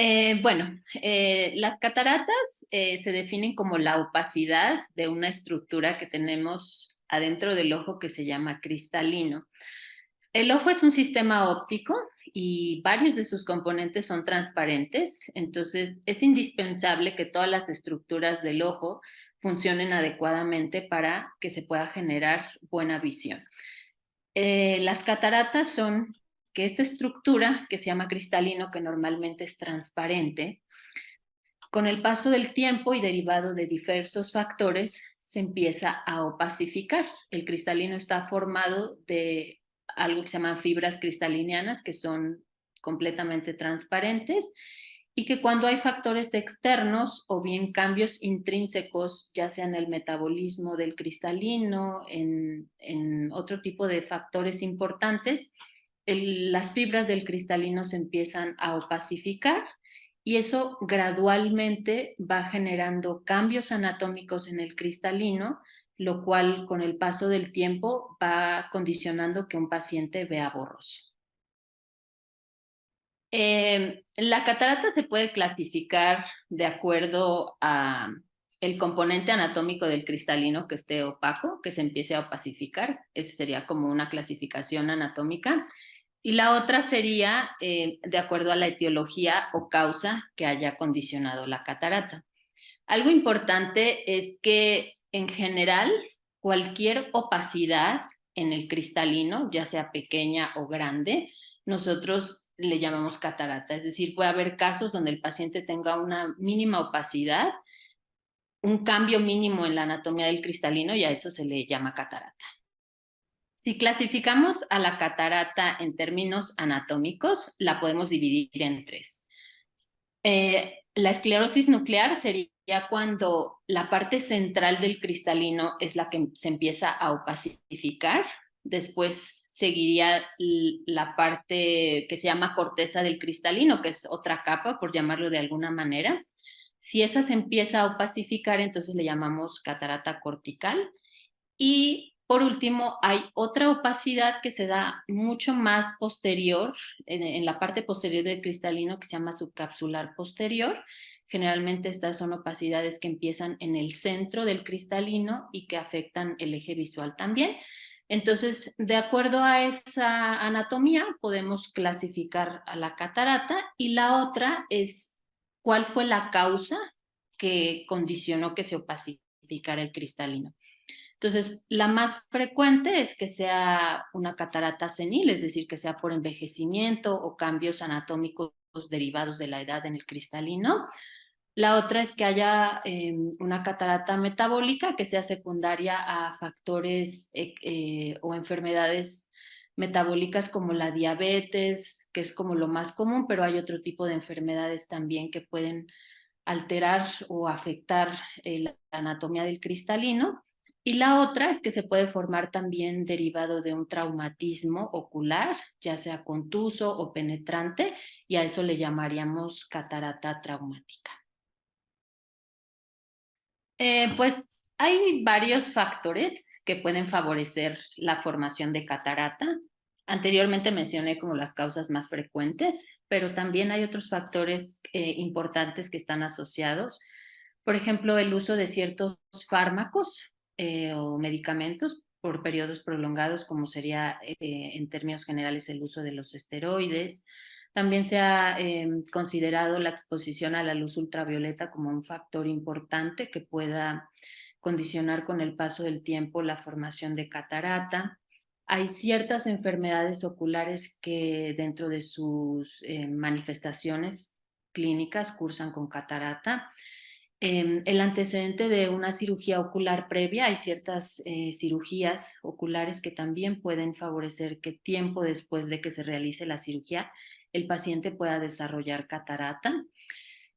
Las cataratas se definen como la opacidad de una estructura que tenemos adentro del ojo que se llama cristalino. El ojo es un sistema óptico y varios de sus componentes son transparentes, entonces es indispensable que todas las estructuras del ojo funcionen adecuadamente para que se pueda generar buena visión. Las cataratas son que esta estructura, que se llama cristalino, que normalmente es transparente, con el paso del tiempo y derivado de diversos factores, se empieza a opacificar. El cristalino está formado de algo que se llaman fibras cristalinianas, que son completamente transparentes, y que cuando hay factores externos o bien cambios intrínsecos, ya sea en el metabolismo del cristalino, en otro tipo de factores importantes, las fibras del cristalino se empiezan a opacificar y eso gradualmente va generando cambios anatómicos en el cristalino, lo cual con el paso del tiempo va condicionando que un paciente vea borroso. La catarata se puede clasificar de acuerdo a el componente anatómico del cristalino que esté opaco, que se empiece a opacificar. Esa sería como una clasificación anatómica. Y la otra sería de acuerdo a la etiología o causa que haya condicionado la catarata. Algo importante es que en general cualquier opacidad en el cristalino, ya sea pequeña o grande, nosotros le llamamos catarata. Es decir, puede haber casos donde el paciente tenga una mínima opacidad, un cambio mínimo en la anatomía del cristalino y a eso se le llama catarata. Si clasificamos a la catarata en términos anatómicos, la podemos dividir en tres. La esclerosis nuclear sería cuando la parte central del cristalino es la que se empieza a opacificar. Después seguiría la parte que se llama corteza del cristalino, que es otra capa, por llamarlo de alguna manera. Si esa se empieza a opacificar, entonces le llamamos catarata cortical. Y por último, hay otra opacidad que se da mucho más posterior, en la parte posterior del cristalino, que se llama subcapsular posterior. Generalmente estas son opacidades que empiezan en el centro del cristalino y que afectan el eje visual también. Entonces, de acuerdo a esa anatomía, podemos clasificar a la catarata y la otra es cuál fue la causa que condicionó que se opacificara el cristalino. Entonces, la más frecuente es que sea una catarata senil, es decir, que sea por envejecimiento o cambios anatómicos derivados de la edad en el cristalino. La otra es que haya una catarata metabólica que sea secundaria a factores o enfermedades metabólicas como la diabetes, que es como lo más común, pero hay otro tipo de enfermedades también que pueden alterar o afectar la anatomía del cristalino. Y la otra es que se puede formar también derivado de un traumatismo ocular, ya sea contuso o penetrante, y a eso le llamaríamos catarata traumática. Pues hay varios factores que pueden favorecer la formación de catarata. Anteriormente mencioné como las causas más frecuentes, pero también hay otros factores importantes que están asociados. Por ejemplo, el uso de ciertos fármacos o medicamentos por periodos prolongados, como sería en términos generales el uso de los esteroides. También se ha considerado la exposición a la luz ultravioleta como un factor importante que pueda condicionar con el paso del tiempo la formación de catarata. Hay ciertas enfermedades oculares que dentro de sus manifestaciones clínicas cursan con catarata. El antecedente de una cirugía ocular previa, hay ciertas cirugías oculares que también pueden favorecer que tiempo después de que se realice la cirugía el paciente pueda desarrollar catarata.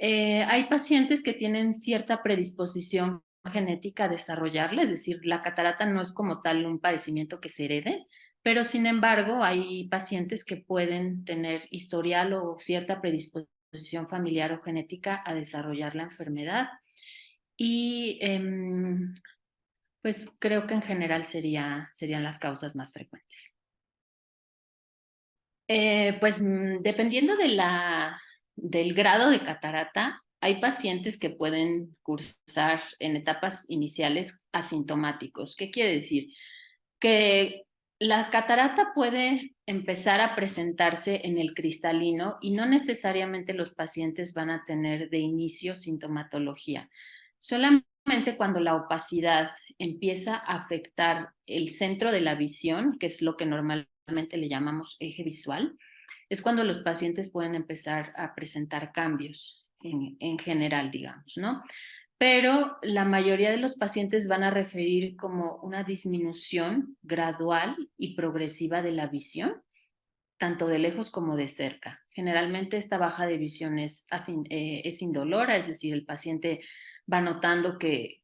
Hay pacientes que tienen cierta predisposición genética a desarrollarla, es decir, la catarata no es como tal un padecimiento que se herede, pero sin embargo hay pacientes que pueden tener historial o cierta predisposición familiar o genética a desarrollar la enfermedad. Y pues creo que en general serían las causas más frecuentes. Dependiendo de del grado de catarata, hay pacientes que pueden cursar en etapas iniciales asintomáticos. ¿Qué quiere decir? Que la catarata puede empezar a presentarse en el cristalino y no necesariamente los pacientes van a tener de inicio sintomatología. Solamente cuando la opacidad empieza a afectar el centro de la visión, que es lo que normalmente le llamamos eje visual, es cuando los pacientes pueden empezar a presentar cambios en general, digamos, ¿no? Pero la mayoría de los pacientes van a referir como una disminución gradual y progresiva de la visión, tanto de lejos como de cerca. Generalmente esta baja de visión es indolora, es decir, el paciente va notando que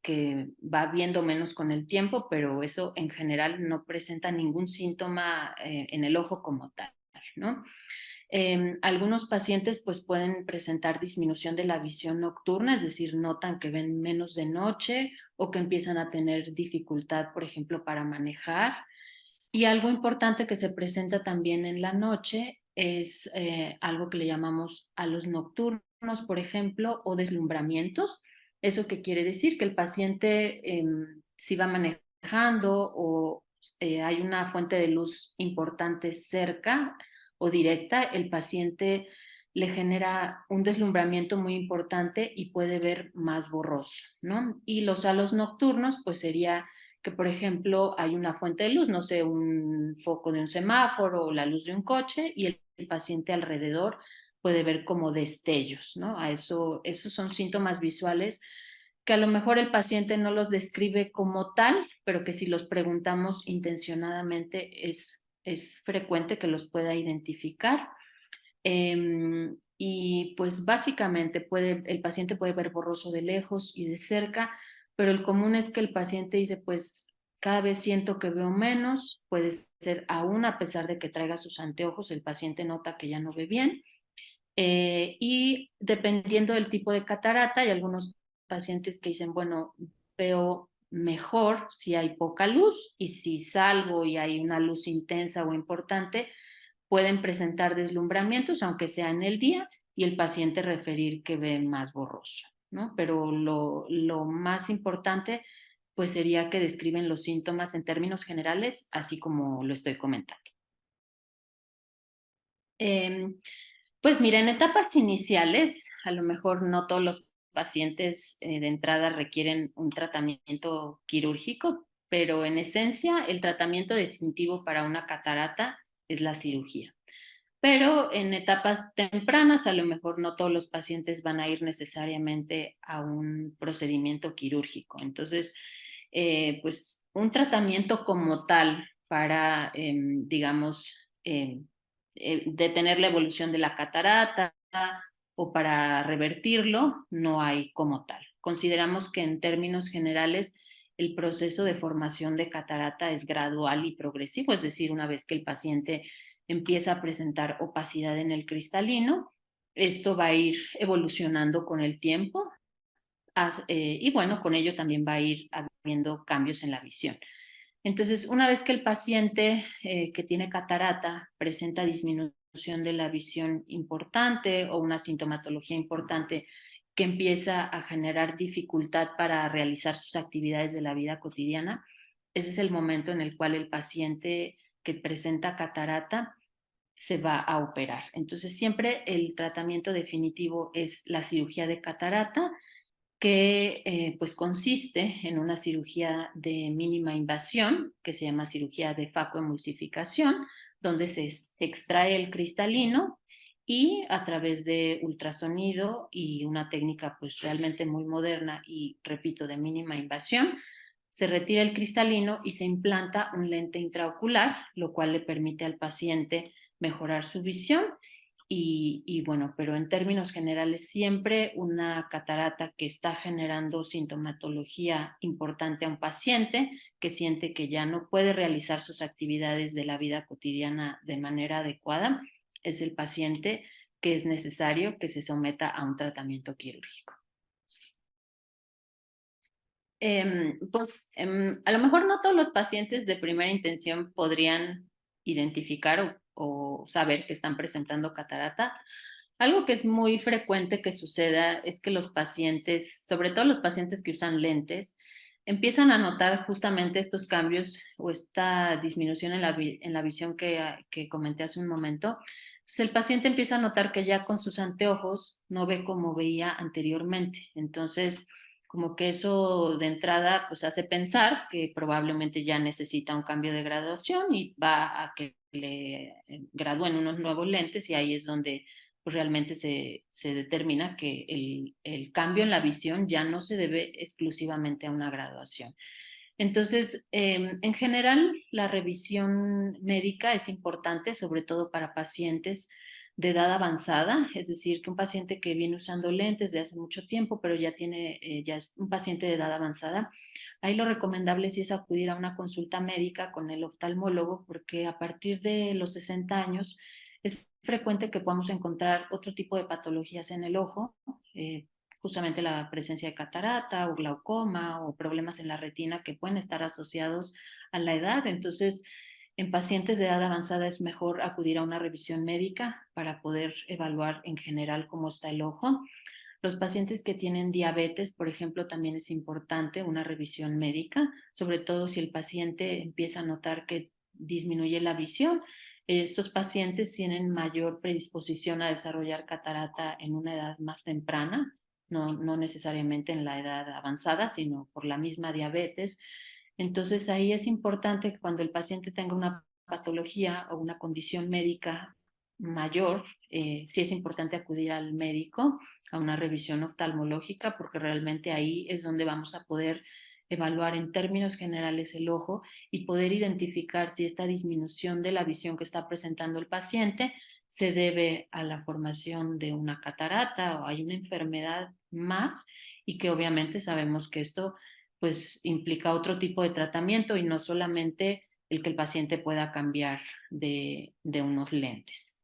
va viendo menos con el tiempo, pero eso en general no presenta ningún síntoma en el ojo como tal, ¿no? Algunos pacientes pues pueden presentar disminución de la visión nocturna, es decir, notan que ven menos de noche o que empiezan a tener dificultad, por ejemplo, para manejar. Y algo importante que se presenta también en la noche es algo que le llamamos halos nocturnos, por ejemplo, o deslumbramientos. ¿Eso qué quiere decir? Que el paciente, si va manejando o hay una fuente de luz importante cerca o directa, el paciente le genera un deslumbramiento muy importante y puede ver más borroso, ¿no? Y los halos nocturnos, pues sería que, por ejemplo, hay una fuente de luz, no sé, un foco de un semáforo o la luz de un coche, y el paciente alrededor puede ver como destellos, ¿no? Esos son síntomas visuales que a lo mejor el paciente no los describe como tal, pero que si los preguntamos intencionadamente es frecuente que los pueda identificar. Y pues básicamente el paciente puede ver borroso de lejos y de cerca, pero el común es que el paciente dice, pues cada vez siento que veo menos, puede ser aún a pesar de que traiga sus anteojos, el paciente nota que ya no ve bien. Y dependiendo del tipo de catarata, hay algunos pacientes que dicen, bueno, veo mejor si hay poca luz y si salgo y hay una luz intensa o importante, pueden presentar deslumbramientos, aunque sea en el día, y el paciente referir que ve más borroso, ¿no? Pero lo más importante, pues sería que describen los síntomas en términos generales, así como lo estoy comentando. Pues mira, en etapas iniciales, a lo mejor no todos los pacientes de entrada requieren un tratamiento quirúrgico, pero en esencia el tratamiento definitivo para una catarata es la cirugía. Pero en etapas tempranas, a lo mejor no todos los pacientes van a ir necesariamente a un procedimiento quirúrgico. Entonces, pues un tratamiento como tal para, digamos, detener la evolución de la catarata o para revertirlo, no hay como tal. Consideramos que en términos generales el proceso de formación de catarata es gradual y progresivo, es decir, una vez que el paciente empieza a presentar opacidad en el cristalino, esto va a ir evolucionando con el tiempo y bueno, con ello también va a ir habiendo cambios en la visión. Entonces, una vez que el paciente que tiene catarata presenta disminución de la visión importante o una sintomatología importante que empieza a generar dificultad para realizar sus actividades de la vida cotidiana, ese es el momento en el cual el paciente que presenta catarata se va a operar. Entonces, siempre el tratamiento definitivo es la cirugía de catarata, que pues consiste en una cirugía de mínima invasión, que se llama cirugía de facoemulsificación, donde se extrae el cristalino y a través de ultrasonido y una técnica pues realmente muy moderna y, repito, de mínima invasión, se retira el cristalino y se implanta un lente intraocular, lo cual le permite al paciente mejorar su visión y bueno, pero en términos generales, siempre una catarata que está generando sintomatología importante a un paciente que siente que ya no puede realizar sus actividades de la vida cotidiana de manera adecuada, es el paciente que es necesario que se someta a un tratamiento quirúrgico. A lo mejor no todos los pacientes de primera intención podrían identificar o saber que están presentando catarata, Algo que es muy frecuente que suceda es que los pacientes, sobre todo los pacientes que usan lentes, empiezan a notar justamente estos cambios o esta disminución en la visión que comenté hace un momento. Entonces el paciente empieza a notar que ya con sus anteojos no ve como veía anteriormente. Entonces, como que eso de entrada pues hace pensar que probablemente ya necesita un cambio de graduación y va a que le gradúen unos nuevos lentes, y ahí es donde pues realmente se determina que el cambio en la visión ya no se debe exclusivamente a una graduación. Entonces, en general, la revisión médica es importante, sobre todo para pacientes de edad avanzada, es decir, que un paciente que viene usando lentes de hace mucho tiempo, pero ya tiene, ya es un paciente de edad avanzada, ahí lo recomendable sí es acudir a una consulta médica con el oftalmólogo, porque a partir de los 60 años es frecuente que podamos encontrar otro tipo de patologías en el ojo, justamente la presencia de catarata o glaucoma o problemas en la retina que pueden estar asociados a la edad. Entonces, en pacientes de edad avanzada es mejor acudir a una revisión médica para poder evaluar en general cómo está el ojo. Los pacientes que tienen diabetes, por ejemplo, también es importante una revisión médica, sobre todo si el paciente empieza a notar que disminuye la visión. Estos pacientes tienen mayor predisposición a desarrollar catarata en una edad más temprana, no necesariamente en la edad avanzada, sino por la misma diabetes. Entonces ahí es importante que cuando el paciente tenga una patología o una condición médica mayor, sí es importante acudir al médico a una revisión oftalmológica, porque realmente ahí es donde vamos a poder evaluar en términos generales el ojo y poder identificar si esta disminución de la visión que está presentando el paciente se debe a la formación de una catarata o hay una enfermedad más, y que obviamente sabemos que esto pues implica otro tipo de tratamiento y no solamente el que el paciente pueda cambiar de unos lentes.